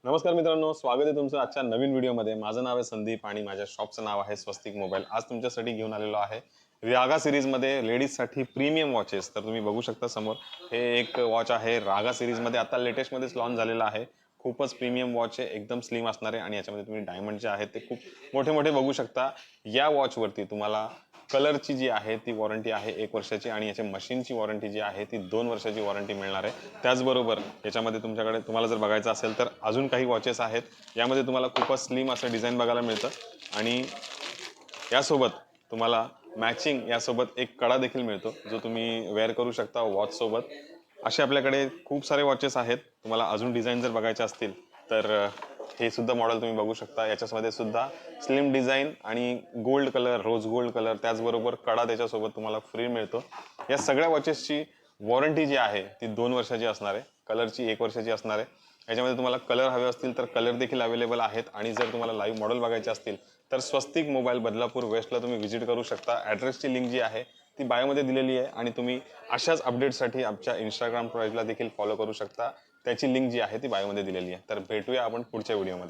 नमस्कार मित्रांनो, स्वागत आहे तुमचं आजच्या नवीन व्हिडिओमध्ये. माझं नाव आहे संदीप आणि माझ्या शॉपचं नाव आहे स्वस्तिक मोबाईल. आज तुमच्यासाठी घेऊन आलेलो आहे रागा सिरीजमध्ये लेडीजसाठी प्रीमियम वॉचेस. तर तुम्ही बघू शकता समोर हे एक वॉच आहे रागा सिरीजमध्ये, आता लेटेस्टमध्येच लॉन्च झालेलं आहे. खूपच प्रीमियम वॉच आहे, एकदम स्लिम असणार आहे आणि याच्यामध्ये तुम्ही डायमंड जे आहेत ते खूप मोठे मोठे बघू शकता. या वॉचवरती तुम्हाला कलरची जी आहे ती वॉरंटी आहे 1 वर्षाची आणि याच्या मशीनची वॉरंटी जी आहे ती 2 वर्षाची वॉरंटी मिळणार आहे. त्याचबरोबर याच्यामध्ये तुमच्याकडे तुम्हाला जर बघायचं असेल तर अजून काही वॉचेस आहेत. यामध्ये तुम्हाला खूपच स्लिम असं डिझाईन बघायला मिळतं आणि यासोबत तुम्हाला मॅचिंग यासोबत एक कडा देखील मिळतो, जो तुम्ही वेअर करू शकता वॉचसोबत. असे आपल्याकडे खूप सारे वॉचेस आहेत. तुम्हाला अजून डिझाईन जर बघायचे असतील तर हे सुद्धा मॉडेल तुम्ही बघू शकता. याच्यामध्ये सुद्धा स्लिम डिझाईन आणि gold colour, rose gold colour, त्याचबरोबर कडा त्याच्यासोबत तुम्हाला फ्री मिळतो. या सगळ्या वॉचेसची वॉरंटी जी आहे ती 2 वर्षाची असणार आहे. कलरची 1 वर्षाची असणार आहे. याच्यामध्ये तुम्हाला कलर हवे असतील तर कलर देखील अवेलेबल आहेत आणि जर तुम्हाला लाईव्ह मॉडेल बघायचे असतील तर स्वस्तिक मोबाईल बदलापूर वेस्टला तुम्ही व्हिजिट करू शकता. ॲड्रेसची लिंक जी आहे ती बायोमध्ये दिलेली आहे आणि तुम्ही अशाच अपडेट्ससाठी आमच्या इंस्टाग्राम पेजला देखील फॉलो करू शकता. त्याची लिंक जी आहे ती बायोमध्ये दिलेली आहे. तर भेटूया आपण पुढच्या व्हिडिओमध्ये.